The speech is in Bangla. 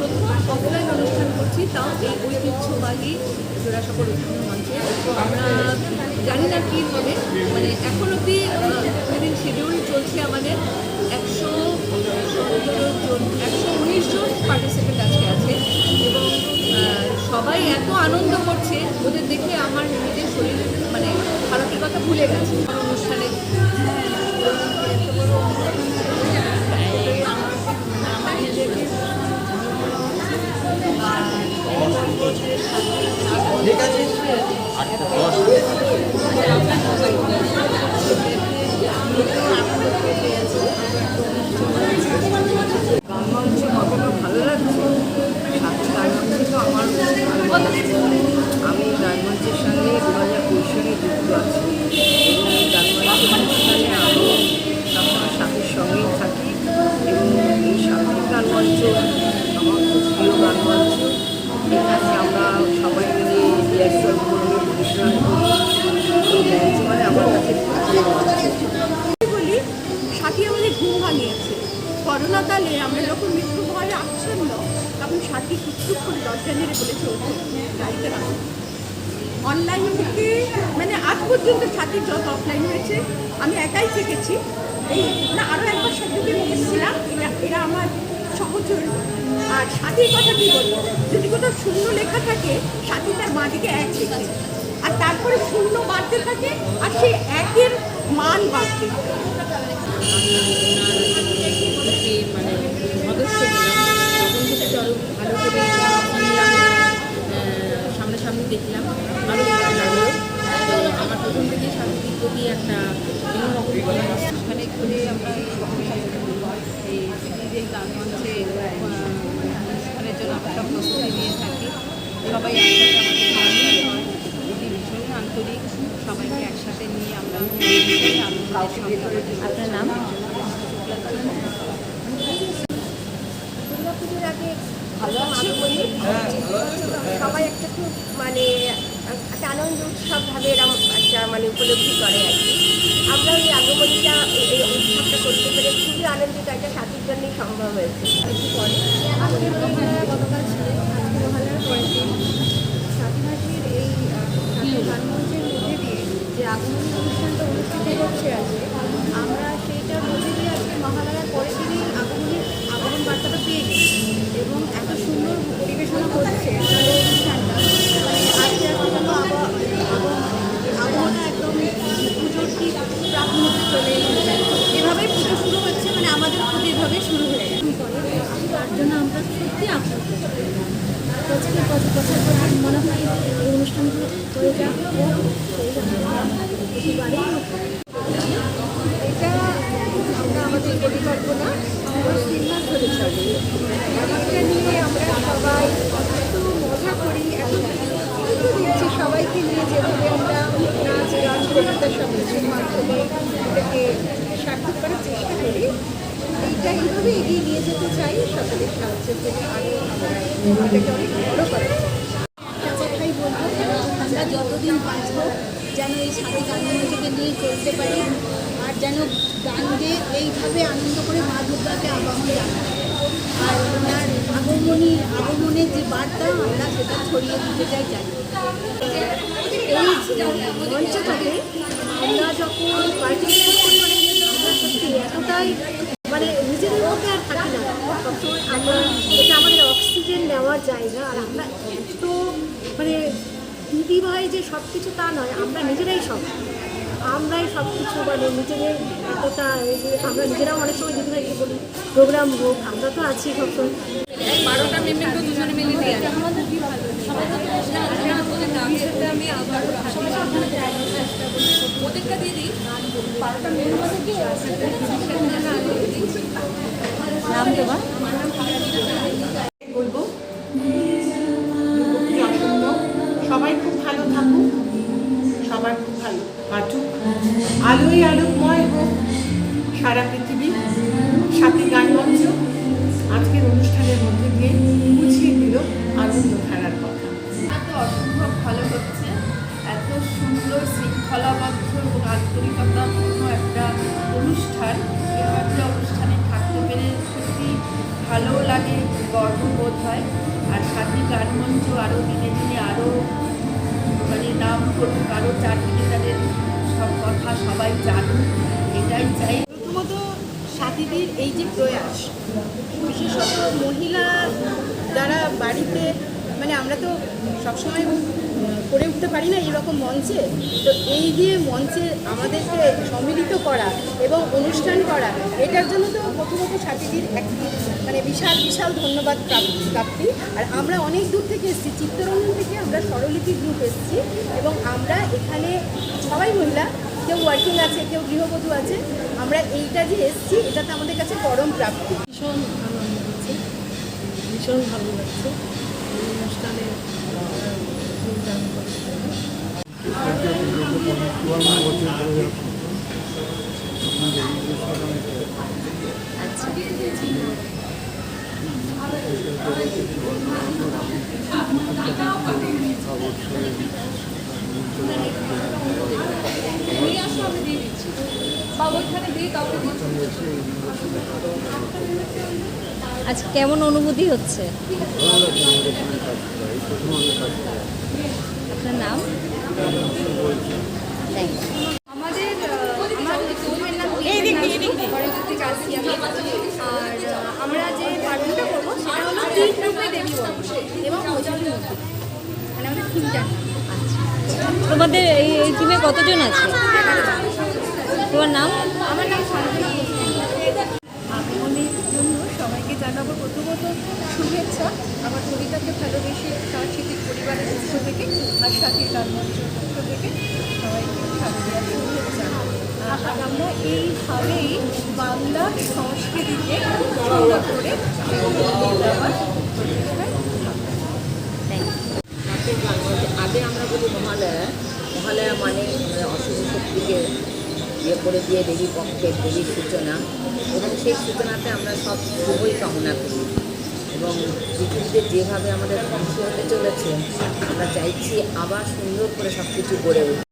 প্রথম অফলাইন অনুষ্ঠান করছি, তাও এই ঐতিহ্যবাহী জোড়াসাঁকোর উৎসব মঞ্চে। আমরা জানি না কী হবে, মানে এখন অবধি যেদিন শিডিউল চলছে আমাদের 119 জন পার্টিসিপেন্ট আজকে আছে এবং সবাই এত আনন্দ করছে, ওদের দেখে আমার নিজের শরীর মানে খারাপের কথা ভুলে গেছে অনুষ্ঠানে। ঠিক আছে। গান মঞ্চে কতটা ভালো লাগছে, গান মঞ্চে তো আমার আমি গান মঞ্চের সঙ্গে 2020 সালে যুক্ত আছি এবং এই গান মঞ্চের অনুষ্ঠানে আমি আমার সাথীর সঙ্গেই থাকি এবং এই সাথী গান মঞ্চ আমার খুব প্রিয় গান মঞ্চ। এখানে আমরা সবাই মিলে রিহার্সাল করে পরিশ্রম করি। এই মঞ্চ মানে আমার কাছে বলি, সাথী আমাদের ঘুম ভাঙিয়েছে। করোনাকালে আমরা যখন মৃত্যু ভয়ে আচ্ছন্ন, তখন সাথী টুকটুক করে দরজা নেড়ে বলেছে ওঠো গাড়িতে রাখো। অনলাইন থেকে মানে আজ পর্যন্ত সাথীর যত অফলাইন হয়েছে আমি একাই থেকেছি। এই না আরও একবার সাথীকে এসেছিলাম, এরা আমার সহচরী। আর সাথীর কথা কী বলবো, যদি কোথাও শূন্য লেখা থাকে সাথী তার বাঁদিকে এক লেখে, আর তারপরে শূন্য বাড়তে থাকে আর সেই একের মান বাড়তে থাকে। মানে সদস্য হলাম তখন থেকে আরও ভালো করে সামনাসামনি দেখলাম, আরও ভালো লাগলো। তো আমার প্রথম থেকে সাথীর প্রতি একটা অন্যরকম ভালোবাসা। এখানে ঘুরে আমরা এই সিরিজের গান মঞ্চে অনুষ্ঠানের জন্য আমরা সব প্রস্তুতি নিয়ে থাকি। সবাই একসাথে আমাদের গান হয়, এটি ভীষণই আন্তরিক। সবাইকে একসাথে নিয়ে আমরা আপনার নাম? দুর্গাপুজোর আগে ভালো আমি বলি, সবাই একটা খুব মানে একটা আনন্দ উৎসবভাবে এরকম একটা মানে উপলব্ধি করে আর কি। আমরা এই আগমনীটা এই উৎসবটা করতে পেরে খুবই আনন্দিত, একটা সাথীর জন্যই সম্ভব হয়েছে। একটু পরে আজকে মহালয়া গতকাল ছিল, আজকে মহালয়ার পরের দিন সাথী মাসির এই সাথী গান মঞ্চের মধ্যে দিয়ে যে আগমনী অনুষ্ঠানটা অনুষ্ঠিত হচ্ছে আজকে, আমরা সেইটার মধ্যে দিয়ে আজকে মহালয়ার পরের দিনই আগমন বার্তাটা পেয়ে গেছি এবং এত সুন্দর পরিবেশনা করছে অনুষ্ঠানটা। মানে আজকে যেন আবহাওয়াটা একদম পুজোর ঠিক প্রাক মুহূর্তে চলে এসেছে। এভাবেই পুজো শুরু হচ্ছে, মানে আমাদের পুজো এভাবেই শুরু হয়ে গেছে। তার জন্য আমরা সত্যি আপ্রাপ্ত বছর মনে হয় এই অনুষ্ঠানগুলো হয়ে যাক, সেই জন্য প্রতিবারেই এটা আমরা আমাদের পরিকল্পনা আমরা 3 মাস ধরে চলে। এটা নিয়ে আমরা সবাই একটু মজা করি, এখন দিচ্ছি সবাইকে নিয়ে যেভাবে আমরা নাচ গান কবিতা সব কিছুর মাধ্যমে এটাকে সার্থক করার চেষ্টা করি। এইটা এইভাবে এগিয়ে নিয়ে যেতে চাই সকলের সাহায্যের জন্য, আরও আমরা এটাকে অনেক বড় করার কথাই বলবো। আমরা যতদিন বাঁচব যেন এই সাথী গান মঞ্চকে নিয়ে চলতে পারি, আর যেন গান গেয়ে এইভাবে আনন্দ করে মা দুর্গাকে আবাহন জানাই, আর ওনার আগমনের যে বার্তা আমরা সেটা ছড়িয়ে দিতে চাই জানি। এই মঞ্চটাকে আমরা যখন পার্টিসিপেট করি মানে আমরা সত্যি এতটাই মানে নিজেদের মধ্যে আর থাকি না, সবসময় আমরা এটা আমাদের অক্সিজেন নেওয়ার জায়গা। আর আমরা এত মানে দিদি ভাই যে সব কিছু তা নয়, আমরা নিজেরাই আমরাই সব কিছু মানে নিজেদের এতটা আমরা নিজেরাও অনেক সময় দিদিভাইকে বলি প্রোগ্রাম হোক, আমরা তো আছি সবসময়। 12টা মেম্বার তো দুজনে মিলে দিয়ে আমাদের কি ভালো আমি আবার ওদেরটা দিয়ে দিই। 12টা মেম্বারকে নাম দেওয়া বলবো আসন্ন সবাই খুব ভালো থাকুক, সবাই খুব ভালো কাটুক, আলোয় আলোকময় হোক সারা পৃথিবী। সাথী গান মঞ্চ আজকের অনুষ্ঠানের মধ্যে দিয়ে গর্ববোধ হয়। আর সাথী গানমঞ্চ আরও দিনে দিনে আরও মানে নাম করুক, আরও চারদিকে তাদের সব কথা সবাই জানুক, এটাই চাই। প্রথমত সাথীদের এই যে প্রয়াস, বিশেষত মহিলা যারা বাড়িতে, মানে আমরা তো সবসময় করে উঠতে পারি না এরকম মঞ্চে, তো এই যে মঞ্চে আমাদেরকে সম্মিলিত করা এবং অনুষ্ঠান করা, এটার জন্য তো প্রথমত সাথীদের একটি মানে বিশাল বিশাল ধন্যবাদ প্রাপ্তি। আর আমরা অনেক দূর থেকে এসেছি, চিত্তরঞ্জন থেকে আমরা স্বরলিপি গ্রুপ এসেছি এবং আমরা এখানে সবাই মহিলা, কেউ ওয়ার্কিং আছে, কেউ গৃহবধূ আছে, আমরা এইটা যে এসেছি এটাতে আমাদের কাছে পরম প্রাপ্তি। ভীষণ আনন্দ হচ্ছে, ভীষণ ভালো লাগছে এই অনুষ্ঠানে যোগদান করতে পেরে। আচ্ছা, কেমন অনুভূতি হচ্ছে? আপনার নাম? Thank you. আমাদের আমার গ্রুপের নাম পরবর্তী কাশি আমি। আর আমরা যে পার্বণটা করবো সেটা হলো 3 রূপে দেবী বর্ণ এবং মজুরি মূর্তি, মানে আমাদের থিমটা। তোমাদের এই টিমে কতজন আছে? তোমার নাম? আমার নাম শান্তনা ঘোষ। আগমনের জন্য সবাইকে জানাবো প্রথমত শুভেচ্ছা, আমার কবিতাকে ভালোবেসে সাংস্কৃতিক পরিবারের পক্ষ থেকে আর সাথী গানমঞ্চের পক্ষ থেকে সবাইকে শারদীয়া শুভেচ্ছা। আর আমরা এইভাবেই বাংলা সংস্কৃতিকে সুন্দর করে এগিয়ে দেওয়ার প্রচেষ্টায় থ্যাংক ইউ। আগে আমরা বলি মহালয়া, মহালয়া মানে অশুভ শক্তিকে ইয়ে করে দিয়ে দেবীর পক্ষে দেবীর সূচনা, এবং সেই সূচনাতে আমরা সব শুভই কামনা করি। এবং পৃথিবীতে যেভাবে আমাদের ধ্বংস হতে চলেছে, আমরা চাইছি আবার সুন্দর করে সব কিছু গড়ে উঠবে।